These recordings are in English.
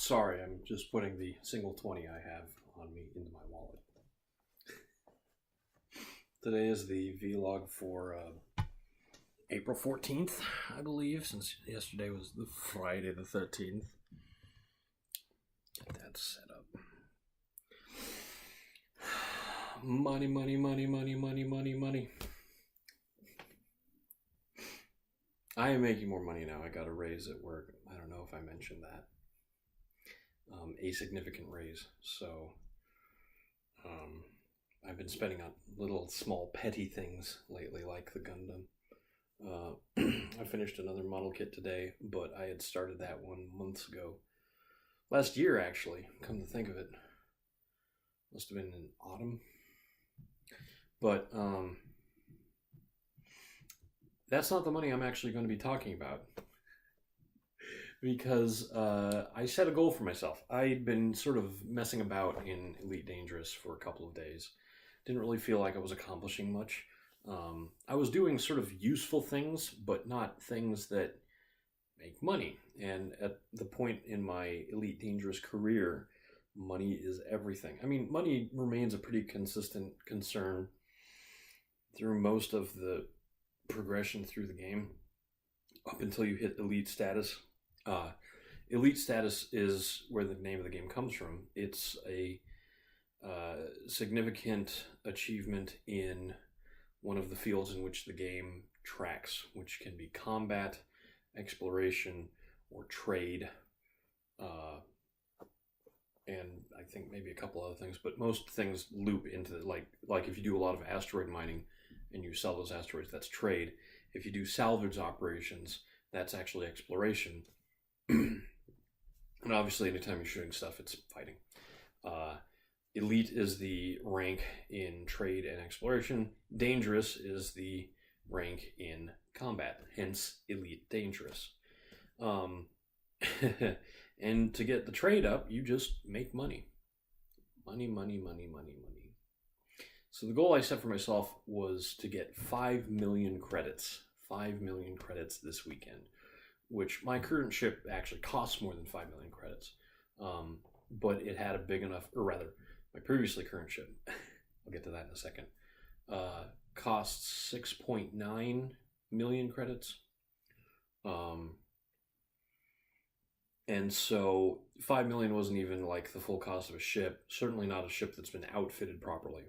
Sorry, I'm just putting the single 20 I have on me into my wallet. Today is the vlog for April 14th, I believe, since yesterday was the Friday the 13th. Get that set up. Money, money, money, money, money, money, money. I am making more money now. I got a raise at work. I don't know if I mentioned that. A significant raise. So I've been spending on little small petty things lately, like the Gundam. I finished another model kit today, but I had started that one months ago. Last year, actually, come to think of it. Must have been in autumn. But that's not the money I'm actually going to be talking about. Because I set a goal for myself. I'd been sort of messing about in Elite Dangerous for a couple of days. Didn't really feel like I was accomplishing much. I was doing sort of useful things, but not things that make money. And at the point in my Elite Dangerous career, money is everything. I mean, money remains a pretty consistent concern through most of the progression through the game, up until you hit Elite status. Elite status is where the name of the game comes from. It's a significant achievement in one of the fields in which the game tracks, which can be combat, exploration, or trade, and I think maybe a couple other things, but most things loop into like if you do a lot of asteroid mining and you sell those asteroids, that's trade. If you do salvage operations, that's actually exploration. And obviously, anytime you're shooting stuff, it's fighting. Elite is the rank in trade and exploration. Dangerous is the rank in combat, hence Elite Dangerous. And to get the trade up, you just make money. Money, money, money, money, money. So the goal I set for myself was to get 5 million credits. 5 million credits this weekend, which my current ship actually costs more than 5 million credits. But it had a big enough, or rather, my previously current ship, I'll get to that in a second, costs 6.9 million credits. And so 5 million wasn't even like the full cost of a ship, certainly not a ship that's been outfitted properly.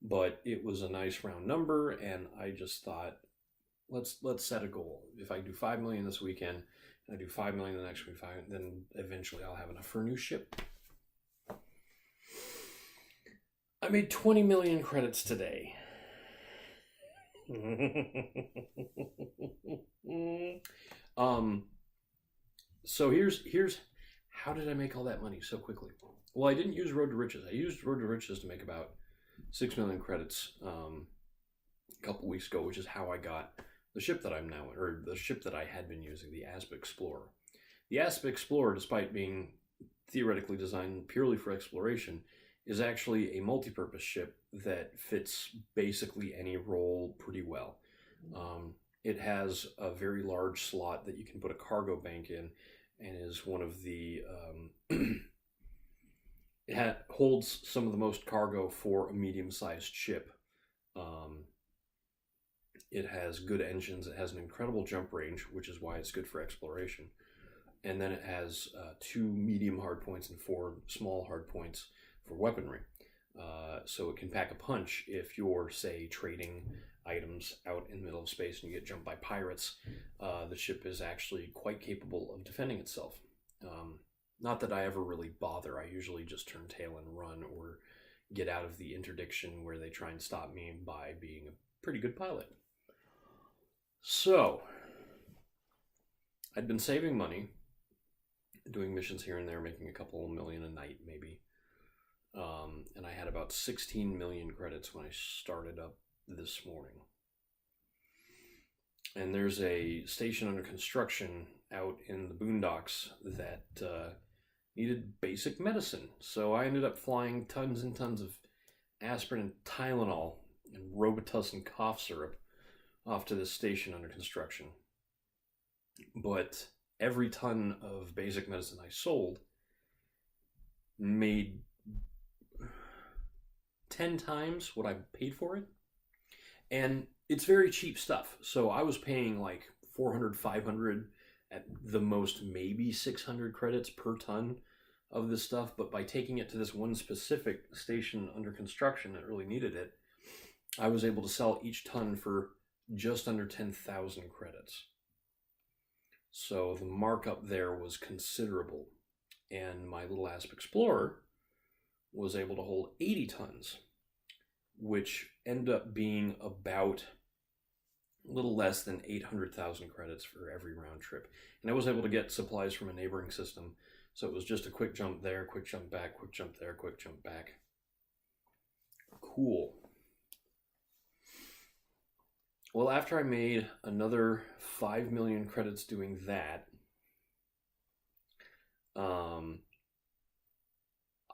But it was a nice round number, and I just thought, let's set a goal. If I do 5 million this weekend, and I do 5 million the next week, then eventually I'll have enough for a new ship. I made 20 million credits today. So here's how did I make all that money so quickly? Well, I didn't use Road to Riches. I used Road to Riches to make about 6 million credits a couple weeks ago, which is how I got the ship that I'm now, or the ship that I had been using, the Asp Explorer. The Asp Explorer, despite being theoretically designed purely for exploration, is actually a multi-purpose ship that fits basically any role pretty well. It has a very large slot that you can put a cargo bank in, and is one of the it holds some of the most cargo for a medium-sized ship. It has good engines. It has an incredible jump range, which is why it's good for exploration. And then it has 2 medium hardpoints and 4 small hardpoints for weaponry. So it can pack a punch if you're, say, trading items out in the middle of space and you get jumped by pirates. The ship is actually quite capable of defending itself. Not that I ever really bother. I usually just turn tail and run, or get out of the interdiction where they try and stop me by being a pretty good pilot. So, I'd been saving money, doing missions here and there, making a couple million a night maybe. And I had about 16 million credits when I started up this morning. And there's a station under construction out in the boondocks that needed basic medicine. So I ended up flying tons and tons of aspirin and Tylenol and Robitussin cough syrup off to this station under construction. But every ton of basic medicine I sold made 10 times what I paid for it. And it's very cheap stuff. So I was paying like 400, 500, at the most maybe 600 credits per ton of this stuff. But by taking it to this one specific station under construction that really needed it, I was able to sell each ton for just under 10,000 credits. So the markup there was considerable. And my little Asp Explorer was able to hold 80 tons, which ended up being about a little less than 800,000 credits for every round trip. And I was able to get supplies from a neighboring system. So it was just a quick jump there, quick jump back, quick jump there, quick jump back. Cool. Well, after I made another 5 million credits doing that,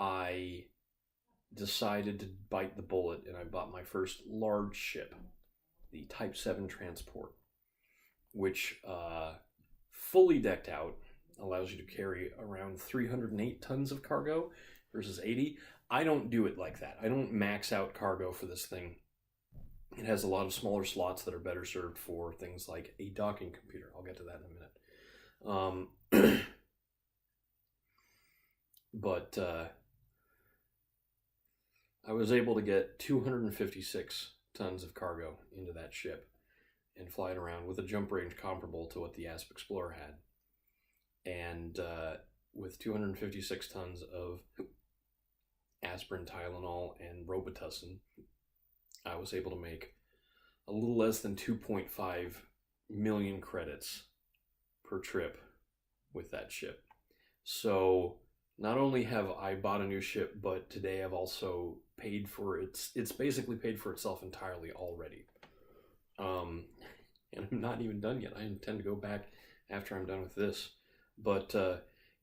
I decided to bite the bullet, and I bought my first large ship, the Type 7 Transport, which fully decked out allows you to carry around 308 tons of cargo versus 80. I don't do it like that. I don't max out cargo for this thing. It has a lot of smaller slots that are better served for things like a docking computer. I'll get to that in a minute. But I was able to get 256 tons of cargo into that ship and fly it around with a jump range comparable to what the Asp Explorer had. And with 256 tons of aspirin, Tylenol, and Robitussin, I was able to make a little less than 2.5 million credits per trip with that ship. So not only have I bought a new ship, but today I've also paid for it's basically paid for itself entirely already. And I'm not even done yet. I intend to go back after I'm done with this. But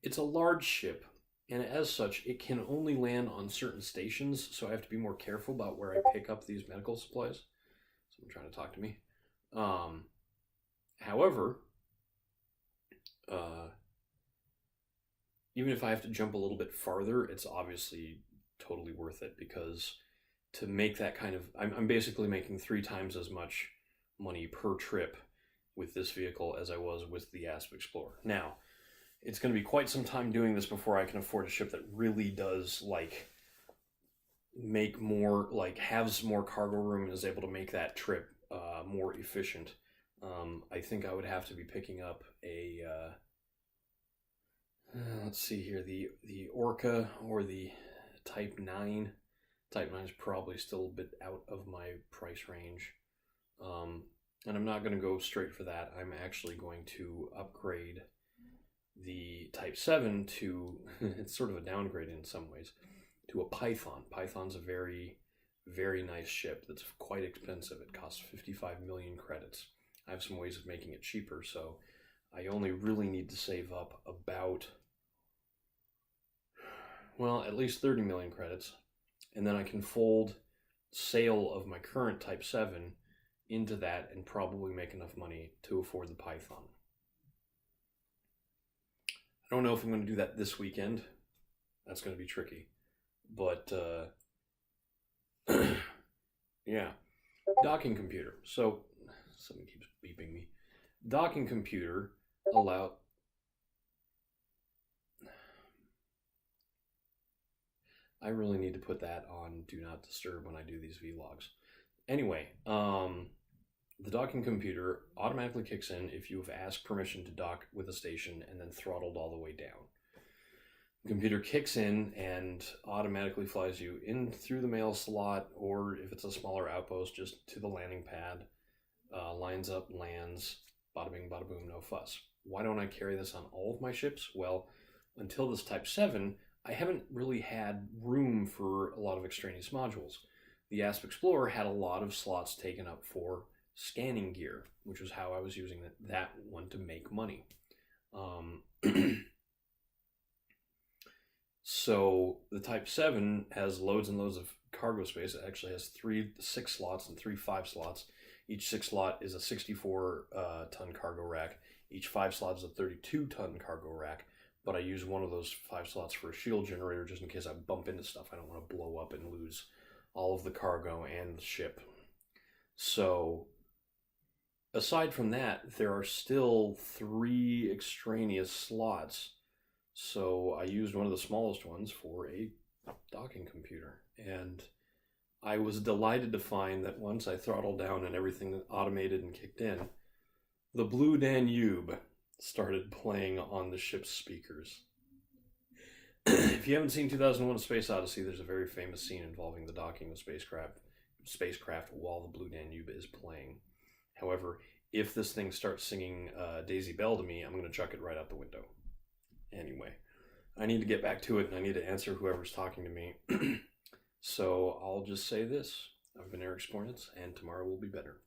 it's a large ship, and as such, it can only land on certain stations, so I have to be more careful about where I pick up these medical supplies. Someone trying to talk to me. However, even if I have to jump a little bit farther, it's obviously totally worth it, because to make that kind of... I'm basically making 3 times as much money per trip with this vehicle as I was with the Asp Explorer. Now, it's going to be quite some time doing this before I can afford a ship that really does, like, make more, like, has more cargo room and is able to make that trip more efficient. I think I would have to be picking up a, let's see here, the Orca or the Type 9. Type 9 is probably still a bit out of my price range. And I'm not going to go straight for that. I'm actually going to upgrade the Type 7 to, it's sort of a downgrade in some ways, to a Python. Python's a very, very nice ship that's quite expensive. It costs 55 million credits. I have some ways of making it cheaper, so I only really need to save up about, well, at least 30 million credits, and then I can fold sale of my current Type 7 into that and probably make enough money to afford the Python. I don't know if I'm going to do that this weekend. That's going to be tricky. But, yeah. Docking computer. So, somebody keeps beeping me. Docking computer allow... I really need to put that on Do Not Disturb when I do these vlogs. Anyway, the docking computer automatically kicks in if you have asked permission to dock with a station and then throttled all the way down. The computer kicks in and automatically flies you in through the mail slot, or if it's a smaller outpost, just to the landing pad, lines up, lands, bada bing, bada boom, no fuss. Why don't I carry this on all of my ships? Well, until this Type 7, I haven't really had room for a lot of extraneous modules. The Asp Explorer had a lot of slots taken up for scanning gear, which was how I was using that one to make money. So the Type 7 has loads and loads of cargo space. It actually has 3 6 slots and 3 5 slots. Each 6 slot is a 64 ton cargo rack. Each 5 slot is a 32 ton cargo rack. but I use one of those 5 slots for a shield generator just in case I bump into stuff. I don't want to blow up and lose all of the cargo and the ship. So aside from that, there are still 3 extraneous slots. So I used one of the smallest ones for a docking computer. And I was delighted to find that once I throttled down and everything automated and kicked in, the Blue Danube started playing on the ship's speakers. If you haven't seen 2001: A Space Odyssey, there's a very famous scene involving the docking of spacecraft while the Blue Danube is playing. However, if this thing starts singing Daisy Bell to me, I'm going to chuck it right out the window. Anyway, I need to get back to it, and I need to answer whoever's talking to me. So I'll just say this. I've been Eric Spornitz, and tomorrow will be better.